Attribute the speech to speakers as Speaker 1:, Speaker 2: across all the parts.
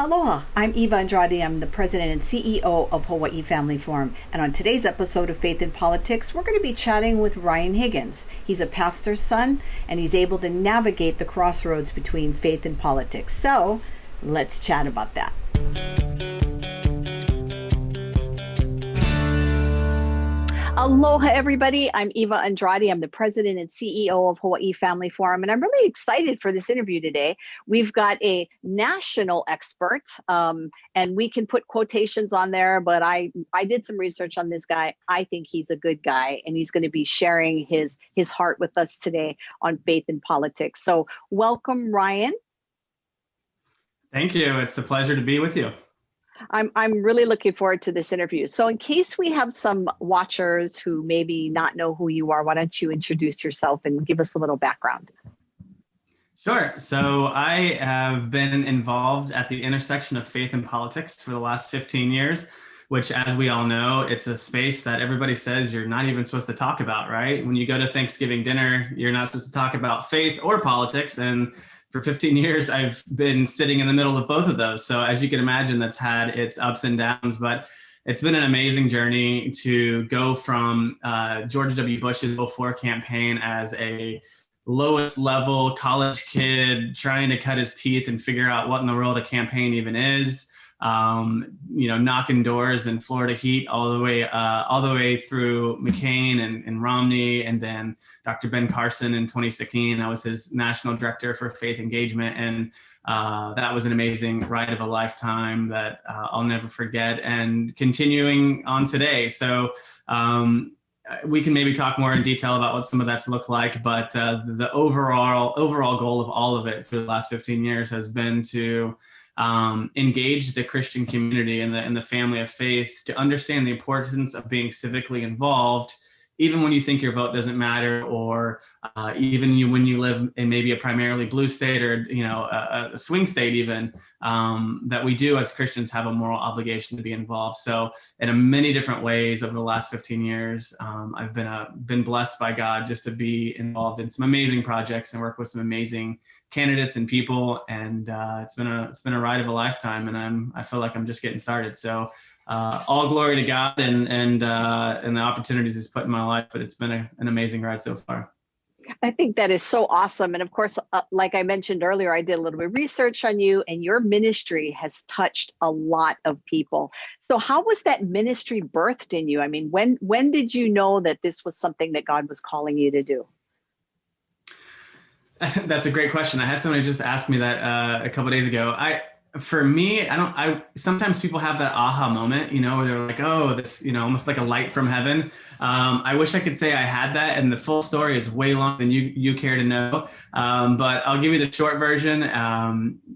Speaker 1: Aloha, I'm Eva Andrade. I'm the president and CEO of Hawaii Family Forum. And on today's episode of Faith in Politics, we're going to be chatting with Ryan Higgins. He's a pastor's son, and he's able to navigate the crossroads between faith and politics. So let's chat about that. Aloha, everybody. I'm Eva Andrade. I'm the president and CEO of Hawaii Family Forum, and I'm really excited for this interview today. We've got a national expert, and we can put quotations on there, but I did some research on this guy. I think he's a good guy, and he's going to be sharing his heart with us today on faith and politics. So welcome, Ryan.
Speaker 2: Thank you. It's a pleasure to be with you.
Speaker 1: I'm really looking forward to this interview. So in case we have some watchers who maybe not know who you are, why don't you introduce yourself and give us a little background?
Speaker 2: Sure. So I have been involved at the intersection of faith and politics for the last 15 years, which, as we all know, it's a space that everybody says you're not even supposed to talk about, right? When you go to Thanksgiving dinner, you're not supposed to talk about faith or politics. And for 15 years, I've been sitting in the middle of both of those. So as you can imagine, that's had its ups and downs, but it's been an amazing journey to go from George W. Bush's '04 campaign as a lowest level college kid trying to cut his teeth and figure out what in the world a campaign even is, knocking doors in Florida heat all the way through McCain and Romney, and then Dr. Ben Carson in 2016. I was his national director for faith engagement, and that was an amazing ride of a lifetime that I'll never forget. And continuing on today, so we can maybe talk more in detail about what some of that's looked like, but the overall goal of all of it through the last 15 years has been to engage the Christian community and the family of faith to understand the importance of being civically involved, even when you think your vote doesn't matter, or even when you live in maybe a primarily blue state or a swing state, even that we do as Christians have a moral obligation to be involved. So in many different ways over the last 15 years, I've been blessed by God just to be involved in some amazing projects and work with some amazing candidates and people, and it's been a ride of a lifetime, and I feel like I'm just getting started. So all glory to God and the opportunities He's put in my life, but it's been an amazing ride so far.
Speaker 1: I think that is so awesome. And of course, like I mentioned earlier, I did a little bit of research on you, and your ministry has touched a lot of people. So how was that ministry birthed in you? I mean, when did you know that this was something that God was calling you to do?
Speaker 2: That's a great question. I had somebody just ask me that a couple of days ago. For me, sometimes people have that aha moment, where they're like, oh, this, almost like a light from heaven. I wish I could say I had that, and the full story is way longer than you care to know. But I'll give you the short version.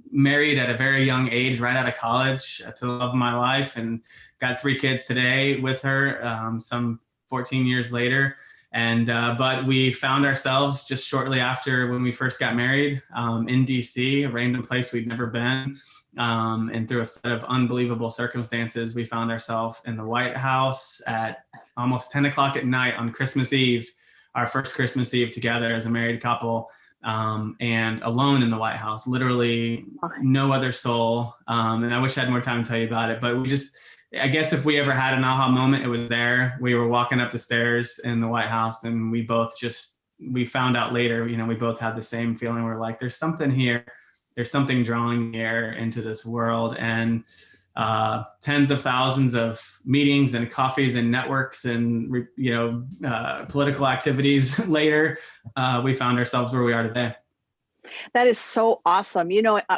Speaker 2: Married at a very young age, right out of college, to the love of my life, and got 3 kids today with her, some 14 years later. And but we found ourselves just shortly after, when we first got married, in DC, a random place we'd never been. And through a set of unbelievable circumstances, we found ourselves in the White House at almost 10 o'clock at night on Christmas Eve, our first Christmas Eve together as a married couple, and alone in the White House, literally no other soul. And I wish I had more time to tell you about it, but I guess if we ever had an aha moment, it was there. We were walking up the stairs in the White House, and we found out later, we both had the same feeling. We're like, there's something here. There's something drawing the air into this world. And tens of thousands of meetings and coffees and networks and, political activities later, we found ourselves where we are today.
Speaker 1: That is so awesome.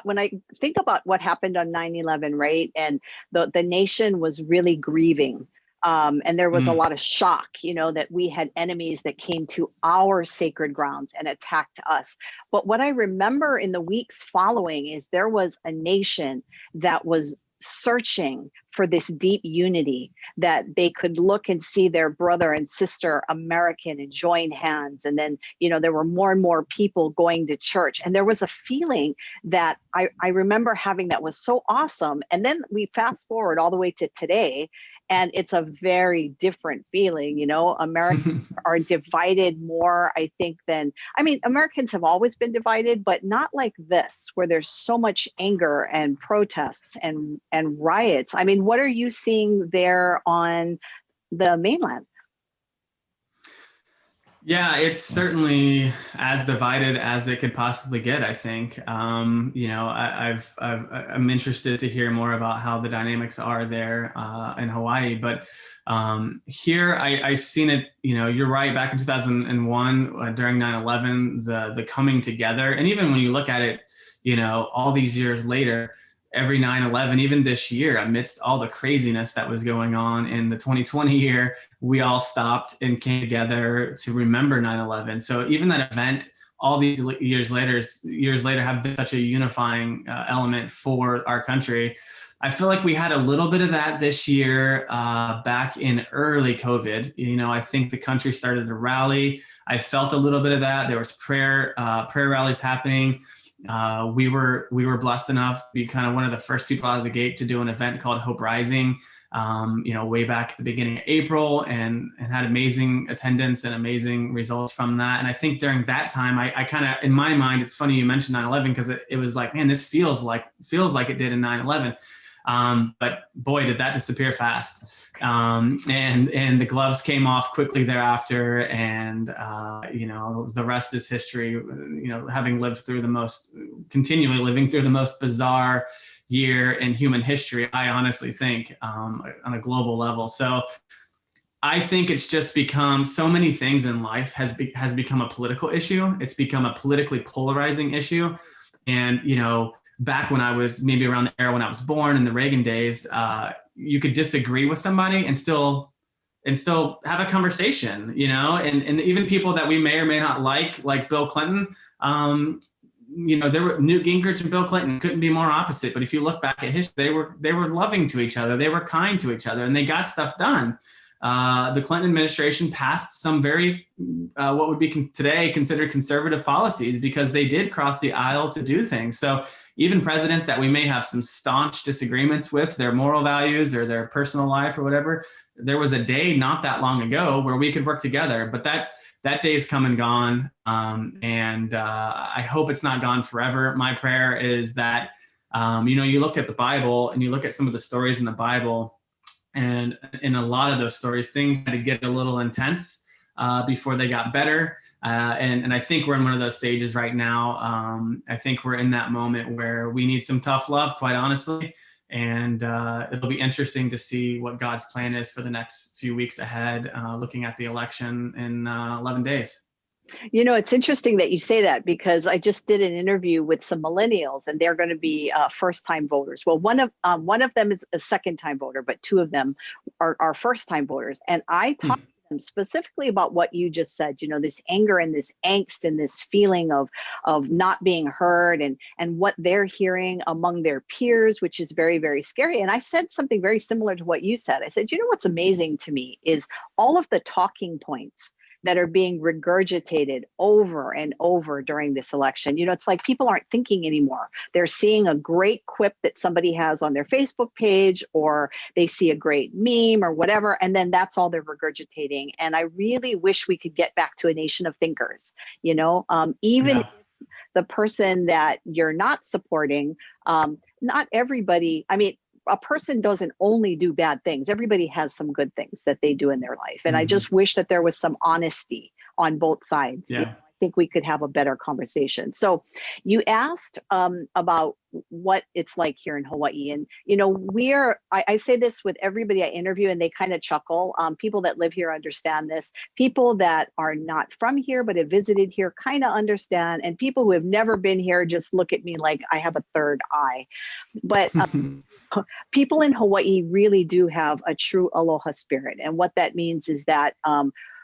Speaker 1: When I think about what happened on 9/11, right? And the nation was really grieving. And there was a lot of shock, that we had enemies that came to our sacred grounds and attacked us. But what I remember in the weeks following is there was a nation that was searching for this deep unity, that they could look and see their brother and sister American and join hands. And then, there were more and more people going to church. And there was a feeling that I remember having that was so awesome. And then we fast forward all the way to today, and it's a very different feeling. Americans are divided more, I think, Americans have always been divided, but not like this, where there's so much anger and protests and riots. I mean, what are you seeing there on the mainland?
Speaker 2: Yeah, it's certainly as divided as it could possibly get, I think. I'm interested to hear more about how the dynamics are there in Hawaii. But here, I've seen it, you're right, back in 2001, during 9/11, the coming together. And even when you look at it, all these years later, every 9/11, even this year, amidst all the craziness that was going on in the 2020 year, we all stopped and came together to remember 9/11. So even that event, all these years later, have been such a unifying element for our country. I feel like we had a little bit of that this year back in early COVID. I think the country started to rally. I felt a little bit of that. There was prayer rallies happening. We were blessed enough to be kind of one of the first people out of the gate to do an event called Hope Rising, way back at the beginning of April, and had amazing attendance and amazing results from that. And I think during that time, I kind of, in my mind, it's funny you mentioned 9/11, because it was like, man, this feels like it did in 9/11. But boy, did that disappear fast. And the gloves came off quickly thereafter. And, the rest is history, having lived through continually living through the most bizarre year in human history, I honestly think, on a global level. So I think it's just become, so many things in life has become a political issue. It's become a politically polarizing issue. And, back when I was maybe around the era when I was born in the Reagan days, you could disagree with somebody and still have a conversation, and even people that we may or may not like Bill Clinton, there were Newt Gingrich and Bill Clinton couldn't be more opposite. But if you look back at history, they were loving to each other. They were kind to each other, and they got stuff done. The Clinton administration passed some very, what would be today considered conservative policies, because they did cross the aisle to do things. So even presidents that we may have some staunch disagreements with, their moral values or their personal life or whatever, there was a day not that long ago where we could work together. But that day is come and gone. And I hope it's not gone forever. My prayer is that, you look at the Bible and you look at some of the stories in the Bible, and in a lot of those stories, things had to get a little intense before they got better. And I think we're in one of those stages right now. I think we're in that moment where we need some tough love, quite honestly. And it'll be interesting to see what God's plan is for the next few weeks ahead, looking at the election in 11 days.
Speaker 1: It's interesting that you say that, because I just did an interview with some millennials, and they're going to be first-time voters. Well, one of them is a second-time voter, but two of them are first-time voters. And I talked to them specifically about what you just said. This anger and this angst and this feeling of not being heard, and what they're hearing among their peers, which is very, very scary. And I said something very similar to what you said. I said, what's amazing to me is all of the talking points that are being regurgitated over and over during this election. It's like people aren't thinking anymore. They're seeing a great quip that somebody has on their Facebook page, or they see a great meme or whatever, and then that's all they're regurgitating. And I really wish we could get back to a nation of thinkers, even if the person that you're not supporting, not everybody, a person doesn't only do bad things. Everybody has some good things that they do in their life. And I just wish that there was some honesty on both sides.
Speaker 2: Yeah.
Speaker 1: I think we could have a better conversation. So you asked about what it's like here in Hawaii. And, I say this with everybody I interview, and they kind of chuckle. People that live here understand this. People that are not from here, but have visited here, kind of understand. And people who have never been here just look at me like I have a third eye. But people in Hawaii really do have a true aloha spirit. And what that means is that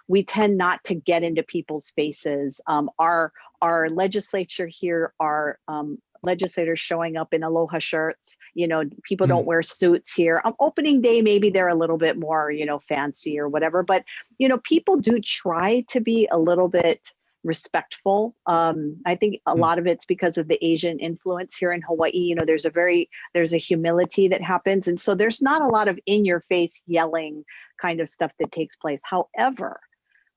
Speaker 1: we tend not to get into people's faces. Our legislature here are legislators showing up in aloha shirts. People
Speaker 2: Mm.
Speaker 1: don't wear suits here. On opening day, maybe they're a little bit more, fancy or whatever. But, people do try to be a little bit respectful. I think a lot of it's because of the Asian influence here in Hawaii. There's a humility that happens. And so there's not a lot of in your face yelling kind of stuff that takes place. However,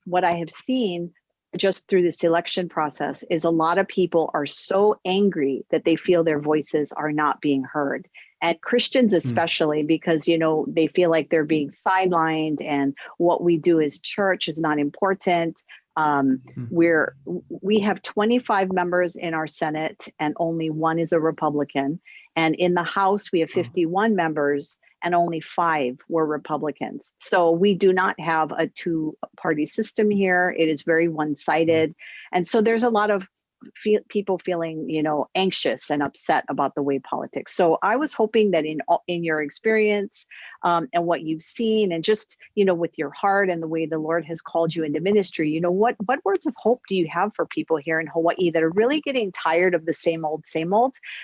Speaker 1: what I have seen just through this election process is a lot of people are so angry that they feel their voices are not being heard. And Christians especially, because, they feel like they're being sidelined and what we do as church is not important. We have 25 members in our Senate and only one is a Republican. And in the House, we have 51 members and only 5 were Republicans. So we do not have a 2-party system here. It is very one-sided. And so there's a lot of people feeling, anxious and upset about the way politics. So I was hoping that in your experience and what you've seen, and just with your heart and the way the Lord has called you into ministry, what words of hope do you have for people here in Hawaii that are really getting tired of the same old,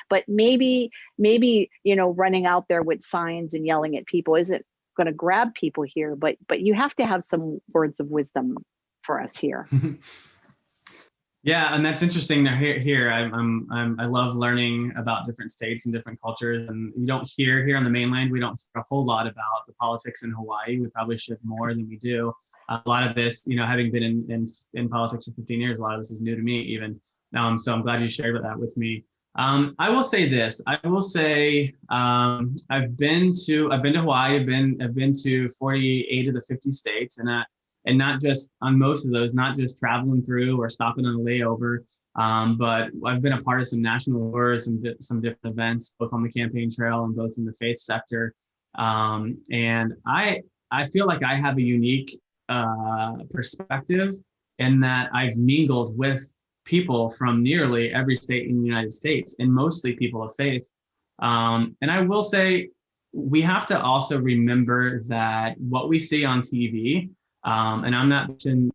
Speaker 1: but maybe running out there with signs and yelling at people isn't going to grab people here, but you have to have some words of wisdom for us here.
Speaker 2: Yeah, and that's interesting to hear. I love learning about different states and different cultures, and you don't hear here on the mainland. We don't hear a whole lot about the politics in Hawaii. We probably should more than we do. A lot of this, having been in politics for 15 years, a lot of this is new to me even. So I'm glad you shared that with me. I will say this. I will say I've been to Hawaii. I've been to 48 of the 50 states, and not just on most of those, not just traveling through or stopping on a layover, but I've been a part of some national tours, some different events, both on the campaign trail and both in the faith sector. And I feel like I have a unique perspective in that I've mingled with people from nearly every state in the United States, and mostly people of faith. And I will say, we have to also remember that what we see on TV, and I'm not mentioning,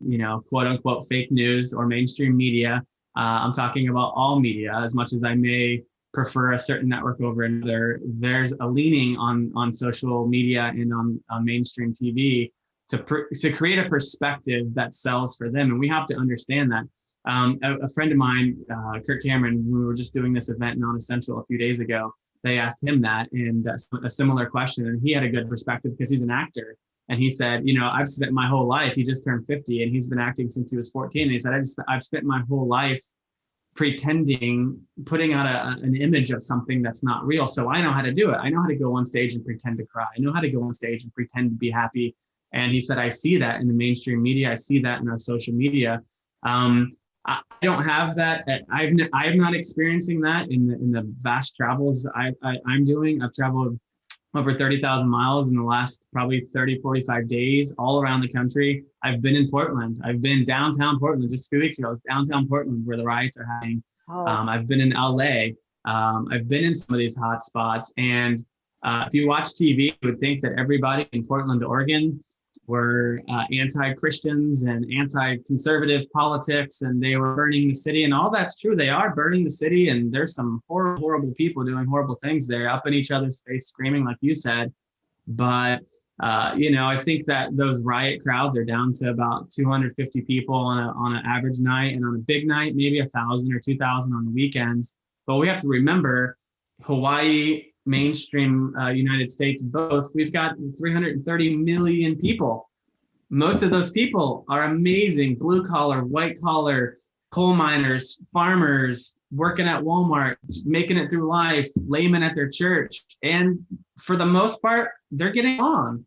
Speaker 2: quote unquote, fake news or mainstream media. I'm talking about all media. As much as I may prefer a certain network over another, there's a leaning on social media and on mainstream TV to create a perspective that sells for them. And we have to understand that. A friend of mine, Kirk Cameron, when we were just doing this event, NonEssential, a few days ago, they asked him that and a similar question. And he had a good perspective because he's an actor. And he said, I've spent my whole life, he just turned 50 and he's been acting since he was 14. And he said, I've spent my whole life pretending, putting out an image of something that's not real. So I know how to do it. I know how to go on stage and pretend to cry. I know how to go on stage and pretend to be happy. And he said, I see that in the mainstream media. I see that in our social media. I don't have that. I'm not experiencing that in the vast travels I'm doing. I've traveled over 30,000 miles in the last probably 30, 45 days all around the country. I've been in Portland. I've been downtown Portland just a few weeks ago. I was downtown Portland where the riots are happening. Oh. I've been in LA. I've been in some of these hot spots. And if you watch TV, you would think that everybody in Portland, Oregon were anti-Christians and anti-conservative politics, and they were burning the city. And all that's true. They are burning the city, and there's some horrible people doing horrible things there, up in each other's face, screaming, like you said. But, I think that those riot crowds are down to about 250 people on an average night, and on a big night, maybe 1,000 or 2,000 on the weekends. But we have to remember, Hawaii, mainstream United States, both, we've got 330 million people. Most of those people are amazing, blue collar, white collar, coal miners, farmers, working at Walmart, making it through life, laymen at their church. And for the most part, they're getting on.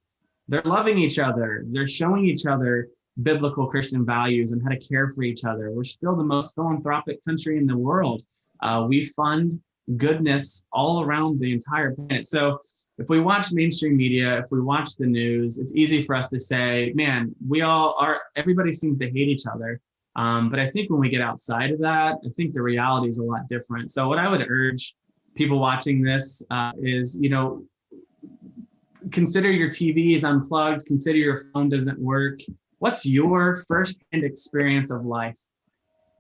Speaker 2: They're loving each other. They're showing each other biblical Christian values and how to care for each other. We're still the most philanthropic country in the world. We fund goodness all around the entire planet. So if we watch mainstream media, if we watch the news, it's easy for us to say, man, everybody seems to hate each other. But I think when we get outside of that, I think the reality is a lot different. So what I would urge people watching this is, consider your TV is unplugged, consider your phone doesn't work. What's your firsthand experience of life?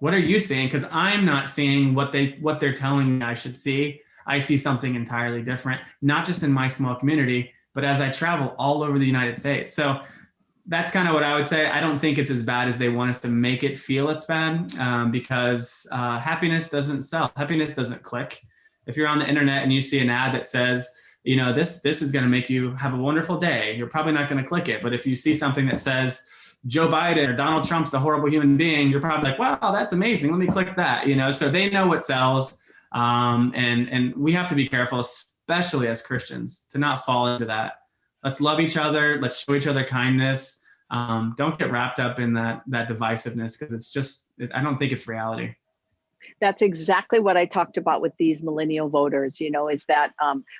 Speaker 2: What are you seeing? Because I'm not seeing what they're telling me I should see. I see something entirely different, not just in my small community, but as I travel all over the United States. So that's kind of what I would say. I don't think it's as bad as they want us to make it feel it's bad, because happiness doesn't sell. Happiness doesn't click. If you're on the internet and you see an ad that says, this is going to make you have a wonderful day, you're probably not going to click it. But if you see something that says Joe Biden or Donald Trump's a horrible human being, you're probably like, wow, that's amazing. Let me click that. So they know what sells. And we have to be careful, especially as Christians, to not fall into that. Let's love each other. Let's show each other kindness. Don't get wrapped up in that divisiveness, because I don't think it's reality.
Speaker 1: That's exactly what I talked about with these millennial voters, is that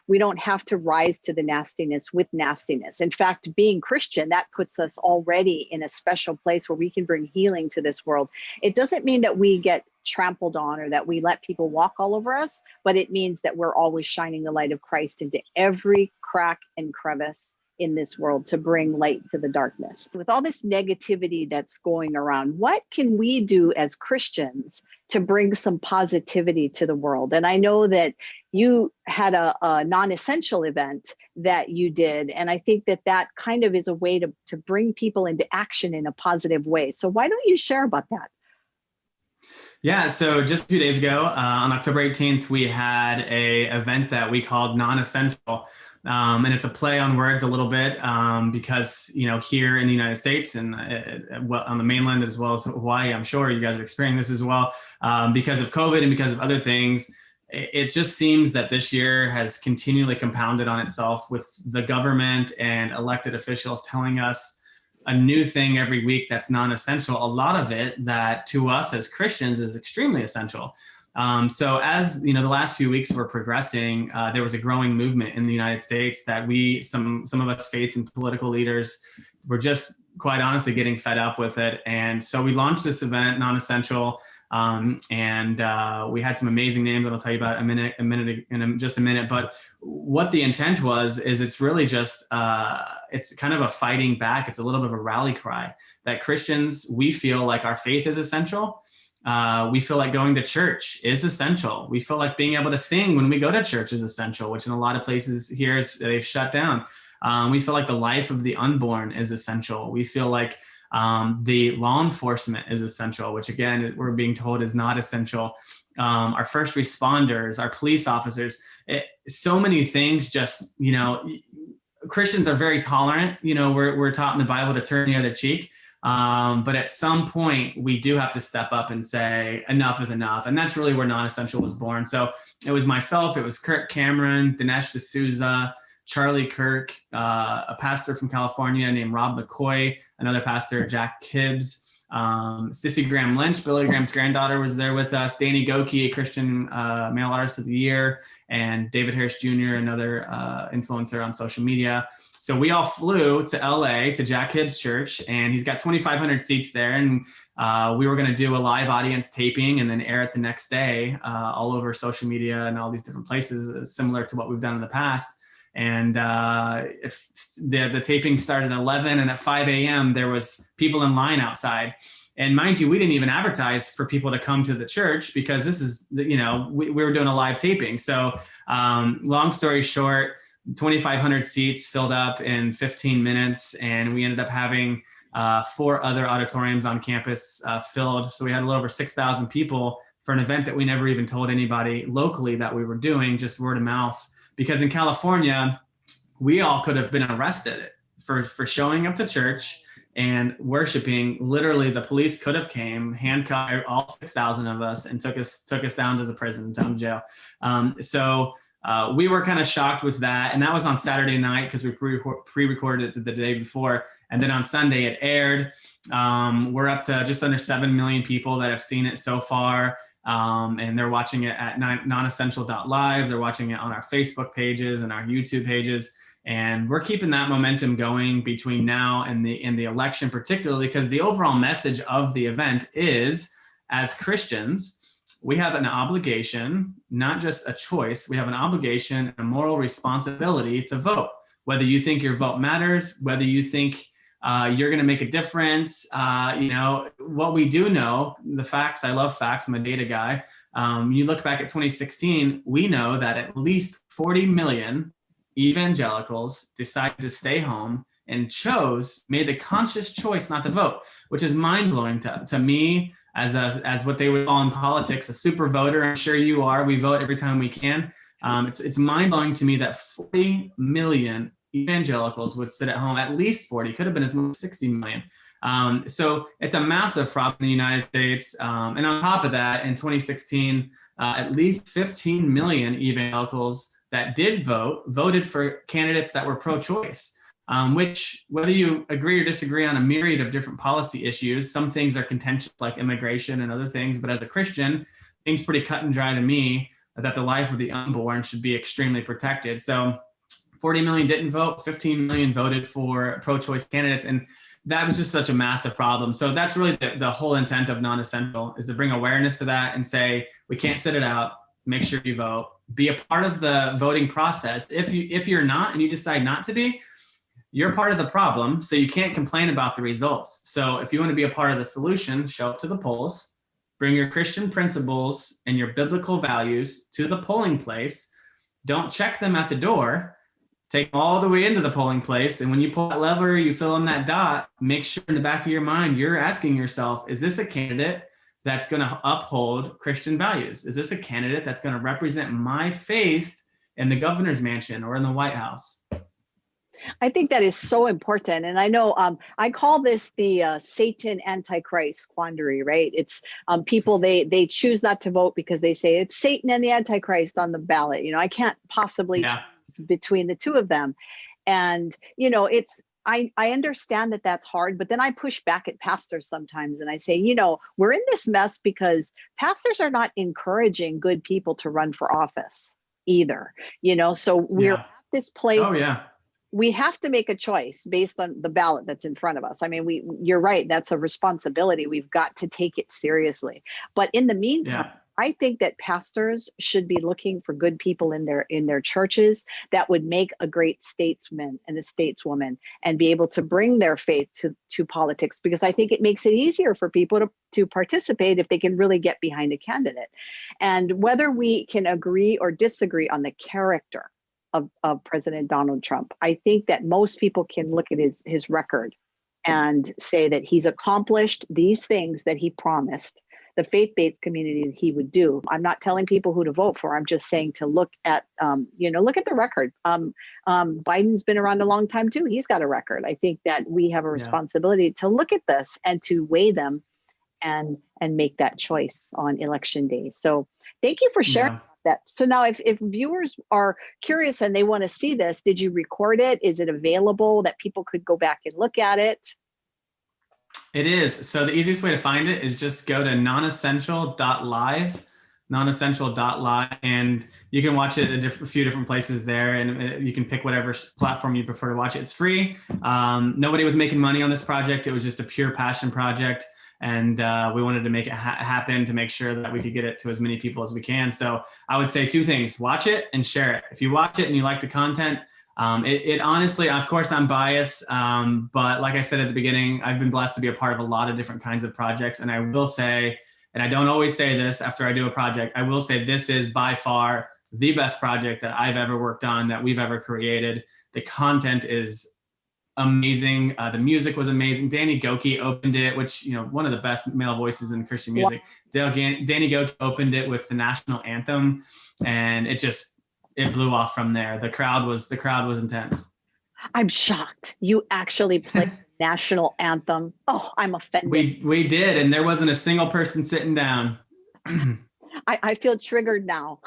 Speaker 1: we don't have to rise to the nastiness with nastiness. In fact, being Christian, that puts us already in a special place where we can bring healing to this world. It doesn't mean that we get trampled on or that we let people walk all over us, but it means that we're always shining the light of Christ into every crack and crevice in this world to bring light to the darkness. With all this negativity that's going around, what can we do as Christians to bring some positivity to the world? And I know that you had a non-essential event that you did, and I think that kind of is a way to bring people into action in a positive way. So why don't you share about that?
Speaker 2: Yeah, so just a few days ago, on October 18th, we had a event that we called NonEssential. And it's a play on words a little bit, because, here in the United States and on the mainland as well as Hawaii, I'm sure you guys are experiencing this as well, because of COVID and because of other things. It just seems that this year has continually compounded on itself, with the government and elected officials telling us a new thing every week that's non-essential. A lot of it that to us as Christians is extremely essential. So as the last few weeks were progressing, there was a growing movement in the United States that some of us faith and political leaders were just quite honestly getting fed up with it. And so we launched this event, Non-Essential, and we had some amazing names that I'll tell you about in just a minute. But what the intent is it's really just, it's kind of a fighting back. It's a little bit of a rally cry that Christians, we feel like our faith is essential. We feel like going to church is essential. We feel like being able to sing when we go to church is essential, which in a lot of places here they've shut down. We feel like the life of the unborn is essential. We feel like the law enforcement is essential, which again, we're being told is not essential. Our first responders, our police officers, so many things. Just, Christians are very tolerant. We're taught in the Bible to turn the other cheek. But at some point we do have to step up and say enough is enough. And that's really where Non-Essential was born. So it was myself, it was Kirk Cameron, Dinesh D'Souza, Charlie Kirk, a pastor from California named Rob McCoy, another pastor, Jack Hibbs, Sissy Graham Lynch, Billy Graham's granddaughter, was there with us, Danny Goki, a Christian male artist of the year, and David Harris Jr., another influencer on social media. So we all flew to LA to Jack Hibbs Church, and he's got 2,500 seats there. And we were going to do a live audience taping and then air it the next day all over social media and all these different places, similar to what we've done in the past. And the taping started at 11, and at 5 a.m. there was people in line outside. And mind you, we didn't even advertise for people to come to the church, because this is, we were doing a live taping. So long story short, 2,500 seats filled up in 15 minutes. And we ended up having 4 other auditoriums on campus filled. So we had a little over 6,000 people for an event that we never even told anybody locally that we were doing, just word of mouth. Because in California, we all could have been arrested for showing up to church and worshiping. Literally, the police could have came, handcuffed all 6,000 of us, and took us down to the prison, down to jail. So we were kind of shocked with that. And that was on Saturday night, because we pre-recorded it the day before. And then on Sunday it aired. We're up to just under 7 million people that have seen it so far. And they're watching it at nonessential.live. They're watching it on our Facebook pages and our YouTube pages. And we're keeping that momentum going between now and the election, particularly because the overall message of the event is, as Christians, we have an obligation, not just a choice. We have an obligation, a moral responsibility to vote. Whether you think your vote matters, whether you think you're going to make a difference. What we do know, the facts, I love facts, I'm a data guy. You look back at 2016, we know that at least 40 million evangelicals decided to stay home and made the conscious choice not to vote, which is mind-blowing to me as what they would call in politics, a super voter. I'm sure you are. We vote every time we can. It's mind-blowing to me that 40 million evangelicals would sit at home, at least 40, could have been as much as 60 million. So it's a massive problem in the United States. And on top of that, in 2016, at least 15 million evangelicals that did voted for candidates that were pro-choice, which, whether you agree or disagree on a myriad of different policy issues, some things are contentious like immigration and other things, but as a Christian, things pretty cut and dry to me that the life of the unborn should be extremely protected. So 40 million didn't vote, 15 million voted for pro-choice candidates. And that was just such a massive problem. So that's really the whole intent of NonEssential, is to bring awareness to that and say, we can't sit it out, make sure you vote, be a part of the voting process. If you're not and you decide not to be, you're part of the problem, so you can't complain about the results. So if you want to be a part of the solution, show up to the polls, bring your Christian principles and your biblical values to the polling place. Don't check them at the door. Take them all the way into the polling place. And when you pull that lever, you fill in that dot, make sure in the back of your mind, you're asking yourself, is this a candidate that's going to uphold Christian values? Is this a candidate that's going to represent my faith in the governor's mansion or in the White House?
Speaker 1: I think that is so important. And I know I call this the Satan Antichrist quandary, right? It's people, they choose not to vote because they say it's Satan and the Antichrist on the ballot. I can't possibly choose between the two of them. And, I understand that that's hard, but then I push back at pastors sometimes and I say, we're in this mess because pastors are not encouraging good people to run for office either, so we're at this place.
Speaker 2: Oh, yeah.
Speaker 1: We have to make a choice based on the ballot that's in front of us. I mean, you're right. That's a responsibility. We've got to take it seriously. But in the meantime, I think that pastors should be looking for good people in their churches that would make a great statesman and a stateswoman and be able to bring their faith to politics, because I think it makes it easier for people to participate if they can really get behind a candidate. And whether we can agree or disagree on the character of President Donald Trump, I think that most people can look at his record and say that he's accomplished these things that he promised the faith-based community that he would do. I'm not telling people who to vote for. I'm just saying to look at, look at the record. Biden's been around a long time too. He's got a record. I think that we have a responsibility to look at this and to weigh them and make that choice on election day. So thank you for sharing. That. So now if viewers are curious and they want to see this, did you record it? Is it available that people could go back and look at it?
Speaker 2: It is. So the easiest way to find it is just go to nonessential.live, nonessential.live, and you can watch it at a few different places there, and you can pick whatever platform you prefer to watch it. It's free. Nobody was making money on this project. It was just a pure passion project. And we wanted to make it happen to make sure that we could get it to as many people as we can. So I would say two things: watch it and share it. If you watch it and you like the content, it honestly, of course I'm biased, but like I said at the beginning, I've been blessed to be a part of a lot of different kinds of projects. And I will say, and I don't always say this after I do a project, I will say this is by far the best project that I've ever worked on, that we've ever created. The content is amazing. The music was amazing. Danny Goki opened it, which, one of the best male voices in Christian music. Danny Goki opened it with the national anthem, and it blew off from there. The crowd was intense. I'm
Speaker 1: shocked. You actually played the national anthem. Oh, I'm offended.
Speaker 2: We did, and there wasn't a single person sitting down.
Speaker 1: I feel triggered now.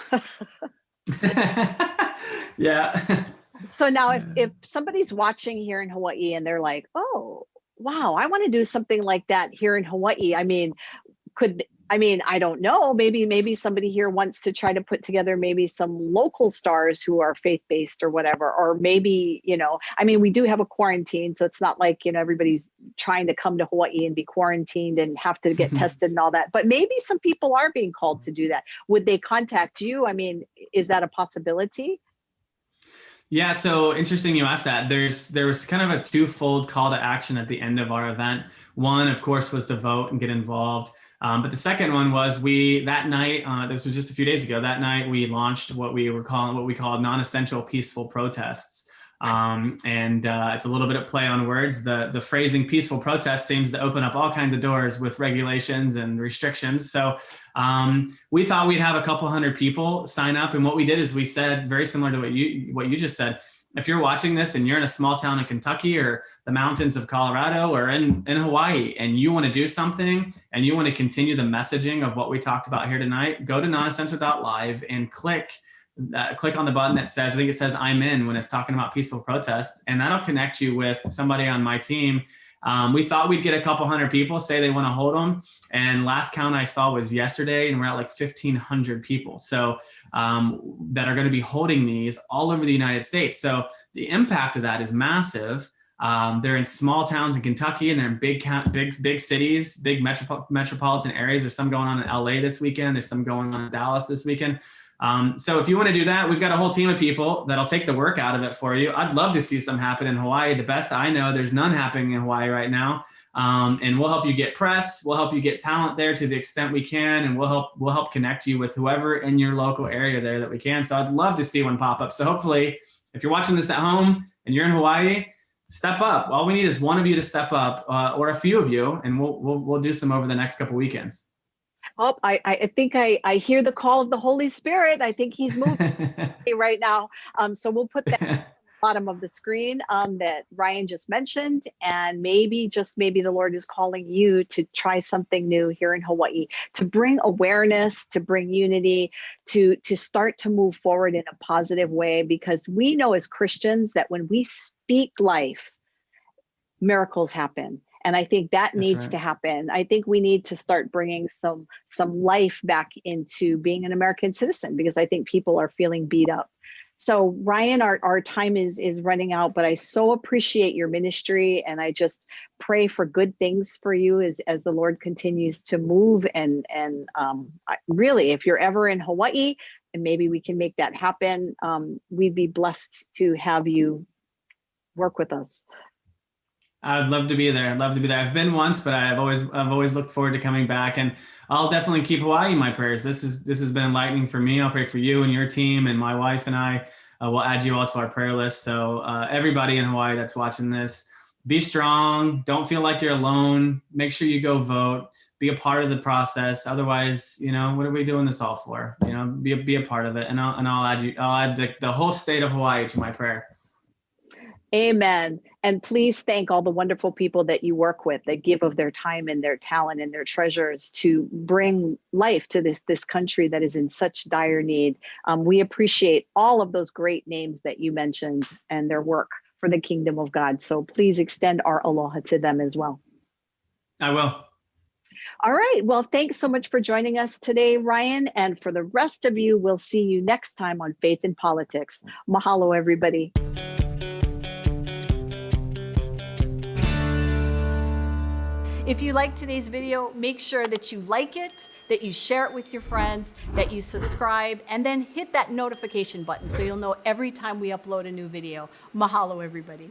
Speaker 2: Yeah.
Speaker 1: So now if somebody's watching here in Hawaii and they're like, oh, wow, I want to do something like that here in Hawaii. I mean, I don't know, maybe somebody here wants to try to put together maybe some local stars who are faith-based or whatever, or maybe, we do have a quarantine, so it's not like, everybody's trying to come to Hawaii and be quarantined and have to get tested and all that, but maybe some people are being called to do that. Would they contact you? I mean, is that a possibility?
Speaker 2: Yeah, so interesting you asked that. There was kind of a twofold call to action at the end of our event. One, of course, was to vote and get involved. But the second one was that night, this was just a few days ago, that night we launched what we called non-essential peaceful protests. It's a little bit of play on words. The phrasing peaceful protest seems to open up all kinds of doors with regulations and restrictions. So we thought we'd have a couple hundred people sign up. And what we did is we said, very similar to what you just said, if you're watching this and you're in a small town in Kentucky or the mountains of Colorado or in Hawaii, and you want to do something and you want to continue the messaging of what we talked about here tonight, go to nonessential.live and click on the button that says, I think it says I'm in when it's talking about peaceful protests, and that'll connect you with somebody on my team. We thought we'd get a couple hundred people say they want to hold them. And last count I saw was yesterday, and we're at like 1,500 people. So that are going to be holding these all over the United States. So the impact of that is massive. They're in small towns in Kentucky, and they're in big cities, big metropolitan areas. There's some going on in LA this weekend. There's some going on in Dallas this weekend. So if you want to do that, we've got a whole team of people that'll take the work out of it for you. I'd love to see some happen in Hawaii. The best I know, there's none happening in Hawaii right now. And we'll help you get press. We'll help you get talent there to the extent we can. And we'll help connect you with whoever in your local area there that we can. So I'd love to see one pop up. So hopefully if you're watching this at home and you're in Hawaii, step up. All we need is one of you to step up, or a few of you, and we'll do some over the next couple weekends.
Speaker 1: Oh, I think I hear the call of the Holy Spirit. I think he's moving right now. So we'll put that at the bottom of the screen that Ryan just mentioned. And maybe, just maybe, the Lord is calling you to try something new here in Hawaii, to bring awareness, to bring unity, to start to move forward in a positive way. Because we know as Christians that when we speak life, miracles happen. And I think that needs to happen. I think we need to start bringing some life back into being an American citizen, because I think people are feeling beat up. So Ryan, our time is running out, but I so appreciate your ministry, and I just pray for good things for you as the Lord continues to move. And really, if you're ever in Hawaii, and maybe we can make that happen, we'd be blessed to have you work with us.
Speaker 2: I'd love to be there. I've been once, but I've always looked forward to coming back, and I'll definitely keep Hawaii in my prayers. This has been enlightening for me. I'll pray for you and your team, and my wife and I will add you all to our prayer list. So everybody in Hawaii that's watching this, be strong. Don't feel like you're alone. Make sure you go vote. Be a part of the process. Otherwise, what are we doing this all for? Be a part of it, and I'll add the whole state of Hawaii to my prayer.
Speaker 1: Amen. And please thank all the wonderful people that you work with, that give of their time and their talent and their treasures to bring life to this country that is in such dire need. We appreciate all of those great names that you mentioned and their work for the kingdom of God. So please extend our aloha to them as well.
Speaker 2: I will.
Speaker 1: All right. Well, thanks so much for joining us today, Ryan. And for the rest of you, we'll see you next time on Faith in Politics. Mahalo, everybody. If you liked today's video, make sure that you like it, that you share it with your friends, that you subscribe, and then hit that notification button so you'll know every time we upload a new video. Mahalo, everybody.